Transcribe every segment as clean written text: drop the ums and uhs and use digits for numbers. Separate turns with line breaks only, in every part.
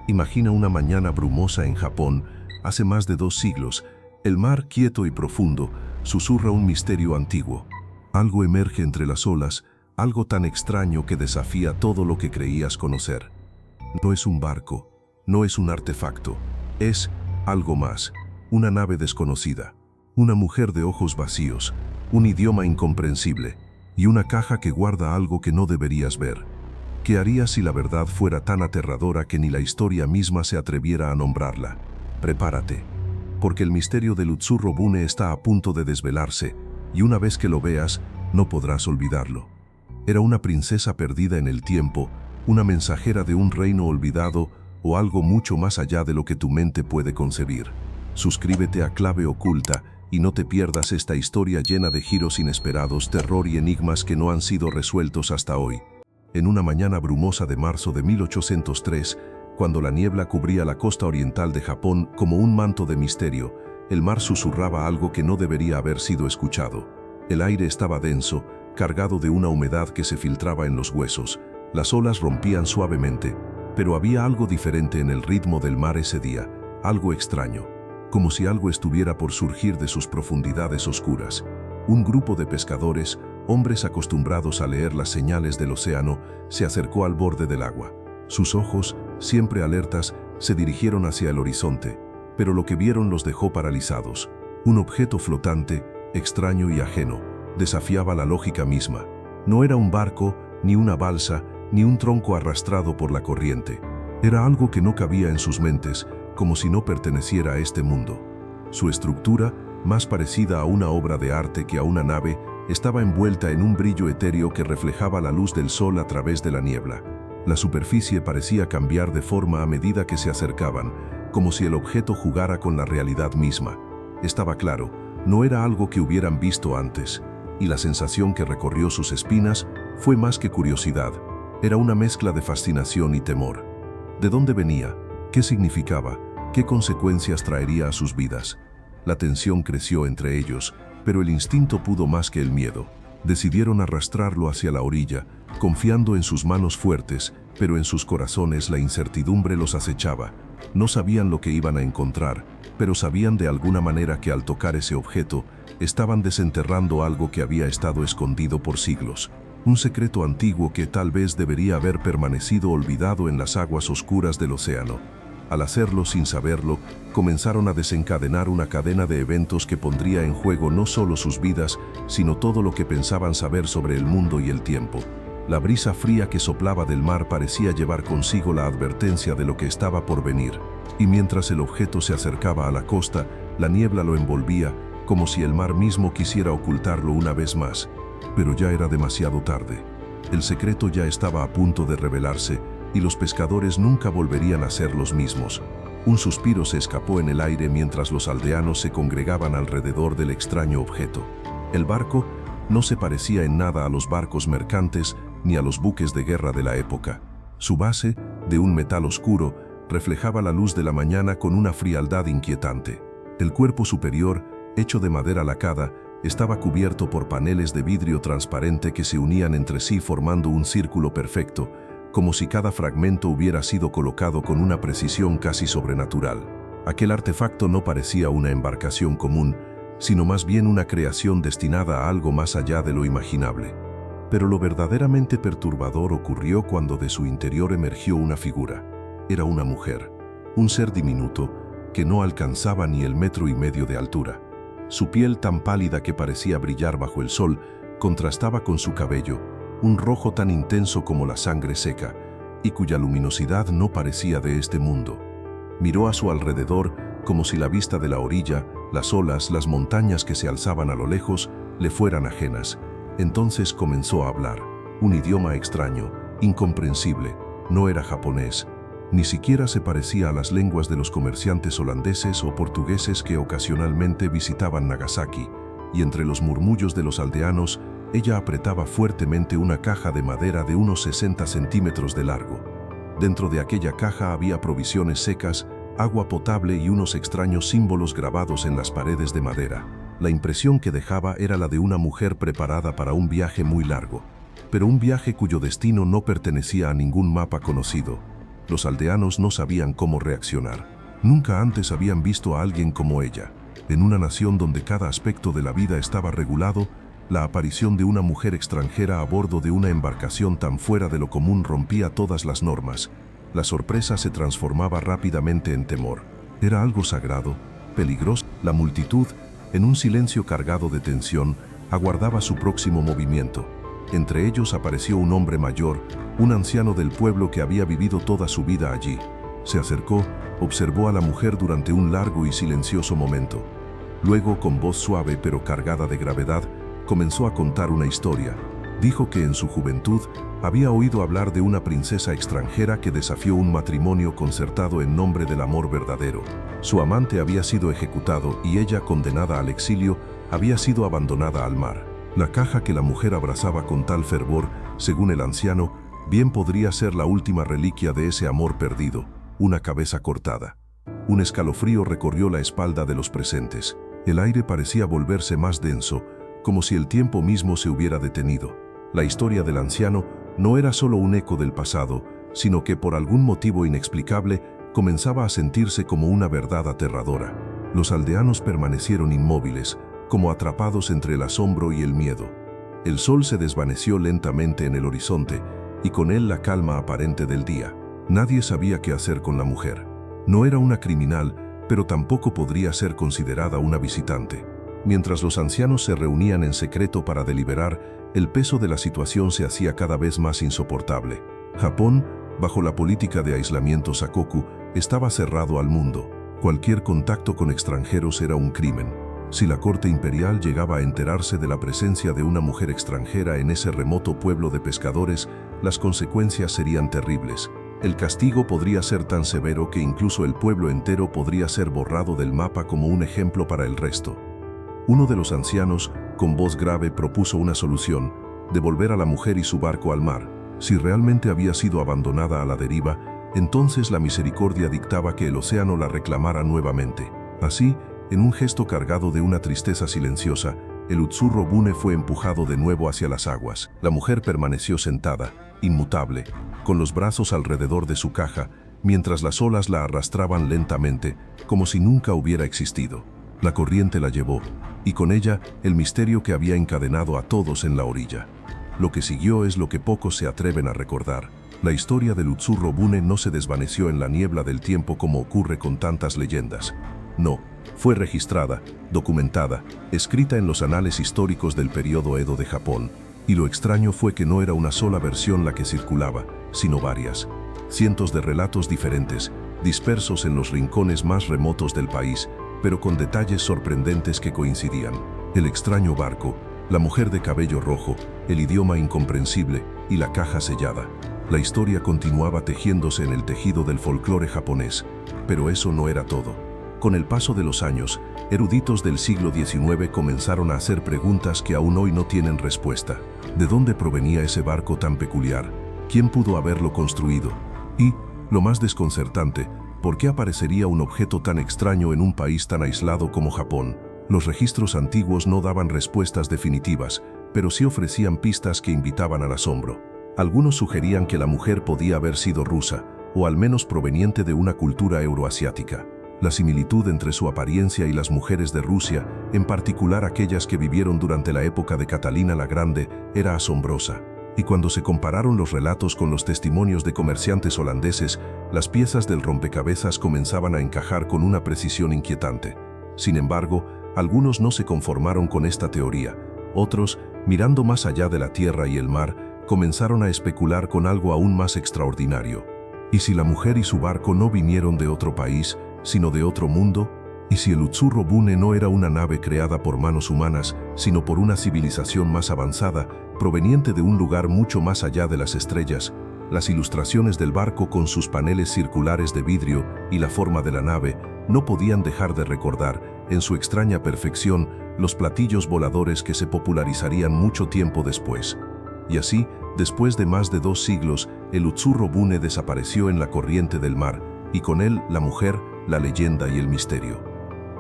Imagina una mañana brumosa en Japón, hace más de 2 siglos. El mar, quieto y profundo, susurra un misterio antiguo. Algo emerge entre las olas, algo tan extraño que desafía todo lo que creías conocer. No es un barco, no es un artefacto, es algo más, una nave desconocida, una mujer de ojos vacíos, un idioma incomprensible y una caja que guarda algo que no deberías ver. ¿Qué harías si la verdad fuera tan aterradora que ni la historia misma se atreviera a nombrarla? Prepárate, porque el misterio del Utsuro Bune está a punto de desvelarse, y una vez que lo veas, no podrás olvidarlo. Era una princesa perdida en el tiempo, una mensajera de un reino olvidado o algo mucho más allá de lo que tu mente puede concebir. Suscríbete a Clave Oculta y no te pierdas esta historia llena de giros inesperados, terror y enigmas que no han sido resueltos hasta hoy. En una mañana brumosa de marzo de 1803, cuando la niebla cubría la costa oriental de Japón como un manto de misterio, el mar susurraba algo que no debería haber sido escuchado. El aire estaba denso, cargado de una humedad que se filtraba en los huesos. Las olas rompían suavemente, pero había algo diferente en el ritmo del mar ese día, algo extraño, como si algo estuviera por surgir de sus profundidades oscuras. Un grupo de pescadores, hombres acostumbrados a leer las señales del océano, se acercó al borde del agua. Sus ojos, siempre alertas, se dirigieron hacia el horizonte, pero lo que vieron los dejó paralizados. Un objeto flotante, extraño y ajeno, desafiaba la lógica misma. No era un barco, ni una balsa, ni un tronco arrastrado por la corriente. Era algo que no cabía en sus mentes, como si no perteneciera a este mundo. Su estructura, más parecida a una obra de arte que a una nave, estaba envuelta en un brillo etéreo que reflejaba la luz del sol a través de la niebla. La superficie parecía cambiar de forma a medida que se acercaban, como si el objeto jugara con la realidad misma. Estaba claro, no era algo que hubieran visto antes, y la sensación que recorrió sus espinas fue más que curiosidad. Era una mezcla de fascinación y temor. ¿De dónde venía? ¿Qué significaba? ¿Qué consecuencias traería a sus vidas? La tensión creció entre ellos, pero el instinto pudo más que el miedo. Decidieron arrastrarlo hacia la orilla, confiando en sus manos fuertes, pero en sus corazones la incertidumbre los acechaba. No sabían lo que iban a encontrar, pero sabían de alguna manera que al tocar ese objeto, estaban desenterrando algo que había estado escondido por siglos. Un secreto antiguo que tal vez debería haber permanecido olvidado en las aguas oscuras del océano. Al hacerlo sin saberlo, comenzaron a desencadenar una cadena de eventos que pondría en juego no solo sus vidas, sino todo lo que pensaban saber sobre el mundo y el tiempo. La brisa fría que soplaba del mar parecía llevar consigo la advertencia de lo que estaba por venir, y mientras el objeto se acercaba a la costa, la niebla lo envolvía, como si el mar mismo quisiera ocultarlo una vez más. Pero ya era demasiado tarde. El secreto ya estaba a punto de revelarse, y los pescadores nunca volverían a ser los mismos. Un suspiro se escapó en el aire mientras los aldeanos se congregaban alrededor del extraño objeto. El barco no se parecía en nada a los barcos mercantes ni a los buques de guerra de la época. Su base, de un metal oscuro, reflejaba la luz de la mañana con una frialdad inquietante. El cuerpo superior, hecho de madera lacada, estaba cubierto por paneles de vidrio transparente que se unían entre sí formando un círculo perfecto, como si cada fragmento hubiera sido colocado con una precisión casi sobrenatural. Aquel artefacto no parecía una embarcación común, sino más bien una creación destinada a algo más allá de lo imaginable. Pero lo verdaderamente perturbador ocurrió cuando de su interior emergió una figura. Era una mujer, un ser diminuto que no alcanzaba ni el 1,5 metros de altura. Su piel tan pálida que parecía brillar bajo el sol contrastaba con su cabello, un rojo tan intenso como la sangre seca, y cuya luminosidad no parecía de este mundo. Miró a su alrededor como si la vista de la orilla, las olas, las montañas que se alzaban a lo lejos, le fueran ajenas. Entonces comenzó a hablar, un idioma extraño, incomprensible. No era japonés, ni siquiera se parecía a las lenguas de los comerciantes holandeses o portugueses que ocasionalmente visitaban Nagasaki, y entre los murmullos de los aldeanos, ella apretaba fuertemente una caja de madera de unos 60 centímetros de largo. Dentro de aquella caja había provisiones secas, agua potable y unos extraños símbolos grabados en las paredes de madera. La impresión que dejaba era la de una mujer preparada para un viaje muy largo, pero un viaje cuyo destino no pertenecía a ningún mapa conocido. Los aldeanos no sabían cómo reaccionar. Nunca antes habían visto a alguien como ella. En una nación donde cada aspecto de la vida estaba regulado, la aparición de una mujer extranjera a bordo de una embarcación tan fuera de lo común rompía todas las normas. La sorpresa se transformaba rápidamente en temor. Era algo sagrado, peligroso. La multitud, en un silencio cargado de tensión, aguardaba su próximo movimiento. Entre ellos apareció un hombre mayor, un anciano del pueblo que había vivido toda su vida allí. Se acercó, observó a la mujer durante un largo y silencioso momento. Luego, con voz suave pero cargada de gravedad, comenzó a contar una historia. Dijo que en su juventud había oído hablar de una princesa extranjera que desafió un matrimonio concertado en nombre del amor verdadero. Su amante había sido ejecutado y ella, condenada al exilio, había sido abandonada al mar. La caja que la mujer abrazaba con tal fervor, según el anciano, bien podría ser la última reliquia de ese amor perdido, una cabeza cortada. Un escalofrío recorrió la espalda de los presentes. El aire parecía volverse más denso, como si el tiempo mismo se hubiera detenido. La historia del anciano no era solo un eco del pasado, sino que por algún motivo inexplicable comenzaba a sentirse como una verdad aterradora. Los aldeanos permanecieron inmóviles, como atrapados entre el asombro y el miedo. El sol se desvaneció lentamente en el horizonte, y con él la calma aparente del día. Nadie sabía qué hacer con la mujer. No era una criminal, pero tampoco podría ser considerada una visitante. Mientras los ancianos se reunían en secreto para deliberar, el peso de la situación se hacía cada vez más insoportable. Japón, bajo la política de aislamiento Sakoku, estaba cerrado al mundo. Cualquier contacto con extranjeros era un crimen. Si la corte imperial llegaba a enterarse de la presencia de una mujer extranjera en ese remoto pueblo de pescadores, las consecuencias serían terribles. El castigo podría ser tan severo que incluso el pueblo entero podría ser borrado del mapa como un ejemplo para el resto. Uno de los ancianos, con voz grave, propuso una solución: devolver a la mujer y su barco al mar. Si realmente había sido abandonada a la deriva, entonces la misericordia dictaba que el océano la reclamara nuevamente. Así, en un gesto cargado de una tristeza silenciosa, el Utsurro Bune fue empujado de nuevo hacia las aguas. La mujer permaneció sentada, inmutable, con los brazos alrededor de su caja, mientras las olas la arrastraban lentamente, como si nunca hubiera existido. La corriente la llevó, y con ella el misterio que había encadenado a todos en la orilla. Lo que siguió es lo que pocos se atreven a recordar. La historia del Utsurro Bune no se desvaneció en la niebla del tiempo como ocurre con tantas leyendas. No, fue registrada, documentada, escrita en los anales históricos del periodo Edo de Japón. Y lo extraño fue que no era una sola versión la que circulaba, sino varias. Cientos de relatos diferentes, dispersos en los rincones más remotos del país, pero con detalles sorprendentes que coincidían. El extraño barco, la mujer de cabello rojo, el idioma incomprensible y la caja sellada. La historia continuaba tejiéndose en el tejido del folclore japonés, pero eso no era todo. Con el paso de los años, eruditos del siglo XIX comenzaron a hacer preguntas que aún hoy no tienen respuesta. ¿De dónde provenía ese barco tan peculiar? ¿Quién pudo haberlo construido? Y, lo más desconcertante, ¿por qué aparecería un objeto tan extraño en un país tan aislado como Japón? Los registros antiguos no daban respuestas definitivas, pero sí ofrecían pistas que invitaban al asombro. Algunos sugerían que la mujer podía haber sido rusa, o al menos proveniente de una cultura euroasiática. La similitud entre su apariencia y las mujeres de Rusia, en particular aquellas que vivieron durante la época de Catalina la Grande, era asombrosa. Y cuando se compararon los relatos con los testimonios de comerciantes holandeses, las piezas del rompecabezas comenzaban a encajar con una precisión inquietante. Sin embargo, algunos no se conformaron con esta teoría. Otros, mirando más allá de la tierra y el mar, comenzaron a especular con algo aún más extraordinario. ¿Y si la mujer y su barco no vinieron de otro país, sino de otro mundo? ¿Y si el Utsurro Bune no era una nave creada por manos humanas, sino por una civilización más avanzada, proveniente de un lugar mucho más allá de las estrellas? Las ilustraciones del barco con sus paneles circulares de vidrio y la forma de la nave no podían dejar de recordar, en su extraña perfección, los platillos voladores que se popularizarían mucho tiempo después. Y así, después de más de 2 siglos, el Utsurro Bune desapareció en la corriente del mar, y con él la mujer, la leyenda y el misterio.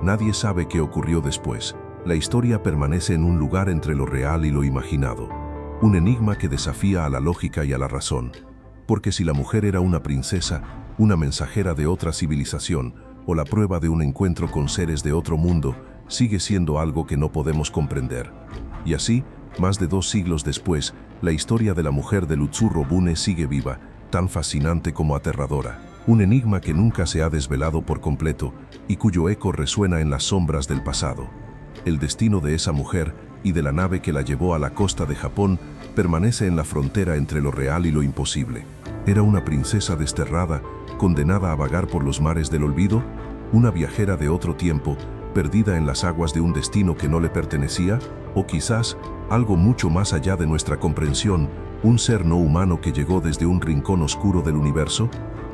Nadie sabe qué ocurrió después. La historia permanece en un lugar entre lo real y lo imaginado. Un enigma que desafía a la lógica y a la razón. Porque si la mujer era una princesa, una mensajera de otra civilización o la prueba de un encuentro con seres de otro mundo, sigue siendo algo que no podemos comprender. Y así, más de 2 siglos después, la historia de la mujer de Utsuro Bune sigue viva, tan fascinante como aterradora. Un enigma que nunca se ha desvelado por completo y cuyo eco resuena en las sombras del pasado. El destino de esa mujer y de la nave que la llevó a la costa de Japón permanece en la frontera entre lo real y lo imposible. ¿Era una princesa desterrada, condenada a vagar por los mares del olvido? ¿Una viajera de otro tiempo, perdida en las aguas de un destino que no le pertenecía? ¿O quizás, algo mucho más allá de nuestra comprensión, un ser no humano que llegó desde un rincón oscuro del universo?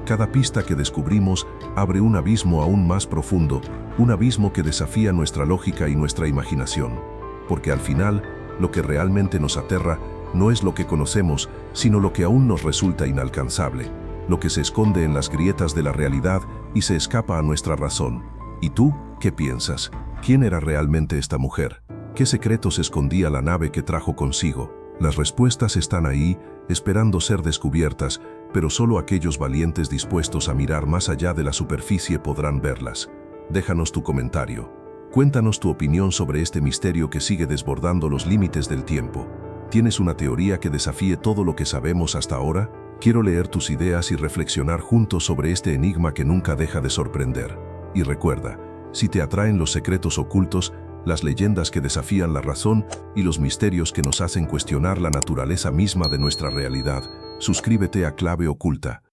Cada pista que descubrimos abre un abismo aún más profundo, un abismo que desafía nuestra lógica y nuestra imaginación. Porque al final, lo que realmente nos aterra no es lo que conocemos, sino lo que aún nos resulta inalcanzable, lo que se esconde en las grietas de la realidad y se escapa a nuestra razón. ¿Y tú, qué piensas? ¿Quién era realmente esta mujer? ¿Qué secretos escondía la nave que trajo consigo? Las respuestas están ahí, esperando ser descubiertas, pero solo aquellos valientes dispuestos a mirar más allá de la superficie podrán verlas. Déjanos tu comentario. Cuéntanos tu opinión sobre este misterio que sigue desbordando los límites del tiempo. ¿Tienes una teoría que desafíe todo lo que sabemos hasta ahora? Quiero leer tus ideas y reflexionar juntos sobre este enigma que nunca deja de sorprender. Y recuerda, si te atraen los secretos ocultos, las leyendas que desafían la razón y los misterios que nos hacen cuestionar la naturaleza misma de nuestra realidad, suscríbete a Clave Oculta.